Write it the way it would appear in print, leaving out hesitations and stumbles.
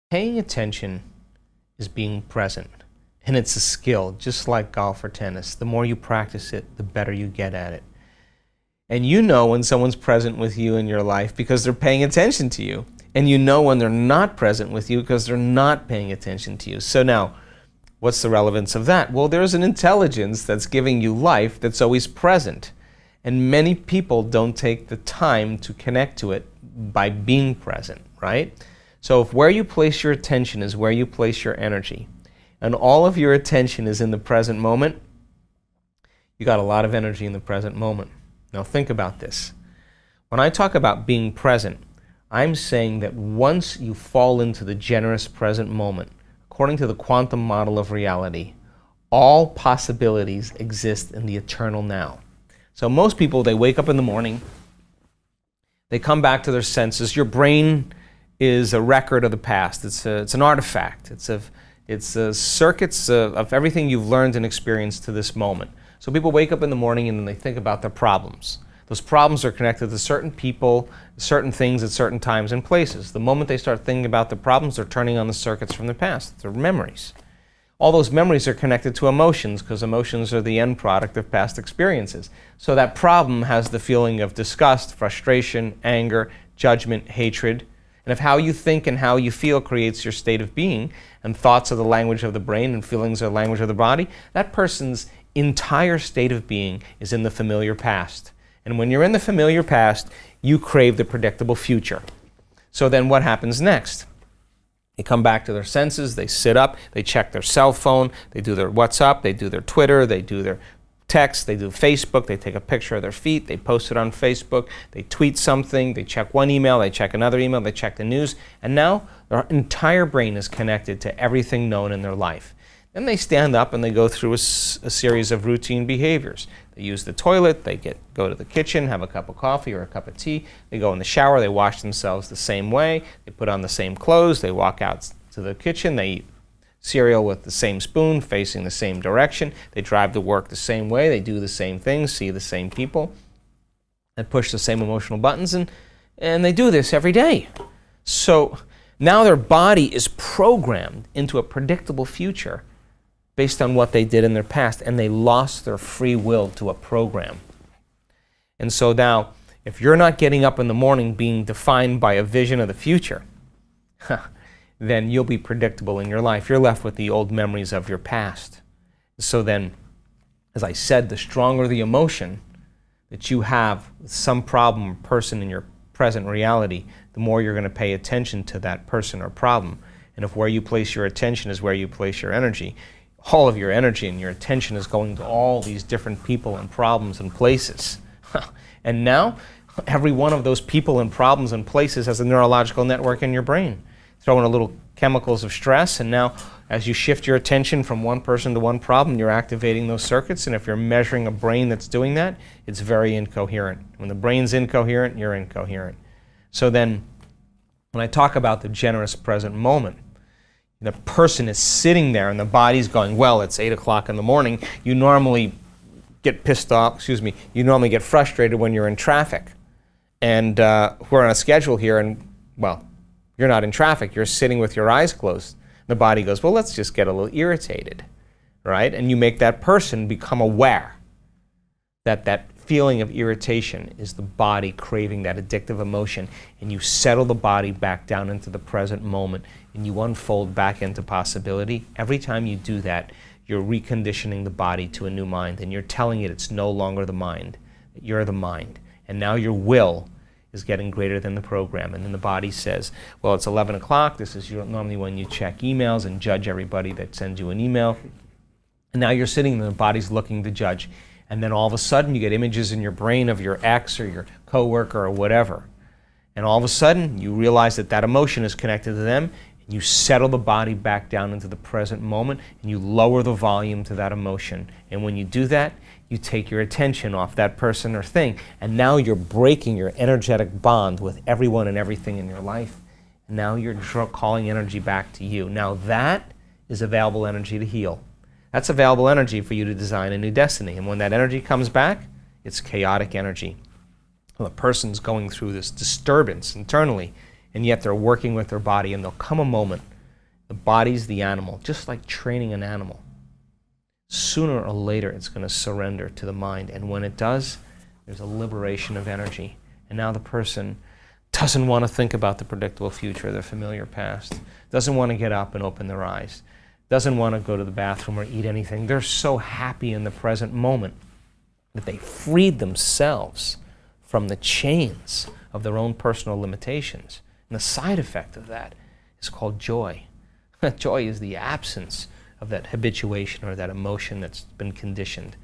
Paying attention is being present, and it's a skill, just like golf or tennis. The more you practice it, the better you get at it. And you know when someone's present with you in your life because they're paying attention to you. And you know when they're not present with you because they're not paying attention to you. So now, what's the relevance of that? Well, there's an intelligence that's giving you life that's always present. And many people don't take the time to connect to it by being present, right? So if where you place your attention is where you place your energy, and all of your attention is in the present moment, you got a lot of energy in the present moment. Now think about this. When I talk about being present, I'm saying that once you fall into the generous present moment, according to the quantum model of reality, all possibilities exist in the eternal now. So most people, they wake up in the morning, they come back to their senses. Your brain is a record of the past. It's an artifact. It's circuits of everything you've learned and experienced to this moment. So people wake up in the morning and then they think about their problems. Those problems are connected to certain people, certain things at certain times and places. The moment they start thinking about the problems, they're turning on the circuits from the past. They're memories. All those memories are connected to emotions because emotions are the end product of past experiences. So that problem has the feeling of disgust, frustration, anger, judgment, hatred. And if how you think and how you feel creates your state of being, and thoughts are the language of the brain and feelings are the language of the body, that person's entire state of being is in the familiar past. And when you're in the familiar past, you crave the predictable future. So then what happens next? They come back to their senses, they sit up, they check their cell phone, they do their WhatsApp, they do their Twitter, they do their text, they do Facebook, they take a picture of their feet, they post it on Facebook, they tweet something, they check one email, they check another email, they check the news, and now their entire brain is connected to everything known in their life. Then they stand up and they go through a series of routine behaviors. They use the toilet, they go to the kitchen, have a cup of coffee or a cup of tea, they go in the shower, they wash themselves the same way, they put on the same clothes, they walk out to the kitchen, they eat cereal with the same spoon, facing the same direction, they drive to work the same way, they do the same things, see the same people, and push the same emotional buttons, and they do this every day. So now their body is programmed into a predictable future based on what they did in their past, and they lost their free will to a program. And so now, if you're not getting up in the morning being defined by a vision of the future, then you'll be predictable in your life. You're left with the old memories of your past. So then, as I said, the stronger the emotion that you have with some problem or person in your present reality, the more you're going to pay attention to that person or problem. And if where you place your attention is where you place your energy, all of your energy and your attention is going to all these different people and problems and places. And now, every one of those people and problems and places has a neurological network in your brain. Throw in a little chemicals of stress, and now as you shift your attention from one person to one problem, you're activating those circuits, and if you're measuring a brain that's doing that, it's very incoherent. When the brain's incoherent, you're incoherent. So then, when I talk about the generous present moment, the person is sitting there and the body's going, well, it's 8 o'clock in the morning. You normally get pissed off, you normally get frustrated when you're in traffic. And we're on a schedule here and, well, you're not in traffic. You're sitting with your eyes closed. The body goes, well, let's just get a little irritated, right? And you make that person become aware that that feeling of irritation is the body craving that addictive emotion, and you settle the body back down into the present moment, and you unfold back into possibility. Every time you do that, you're reconditioning the body to a new mind, and you're telling it it's no longer the mind, that you're the mind. And now your will is getting greater than the program. And then the body says, well, it's 11 o'clock. This is normally when you check emails and judge everybody that sends you an email. And now you're sitting there, the body's looking to judge. And then all of a sudden you get images in your brain of your ex or your coworker or whatever. And all of a sudden you realize that that emotion is connected to them. And you settle the body back down into the present moment, and you lower the volume to that emotion. And when you do that, you take your attention off that person or thing, and now you're breaking your energetic bond with everyone and everything in your life. And now you're calling energy back to you. Now that is available energy to heal. That's available energy for you to design a new destiny. And when that energy comes back, it's chaotic energy. Well, the person's going through this disturbance internally, and yet they're working with their body, and there'll come a moment The body's the animal, just like training an animal. Sooner or later, it's going to surrender to the mind. And when it does, there's a liberation of energy. And now the person doesn't want to think about the predictable future, their familiar past, doesn't want to get up and open their eyes, doesn't want to go to the bathroom or eat anything. They're so happy in the present moment that they freed themselves from the chains of their own personal limitations. And the side effect of that is called joy. Joy is the absence of that habituation or that emotion that's been conditioned.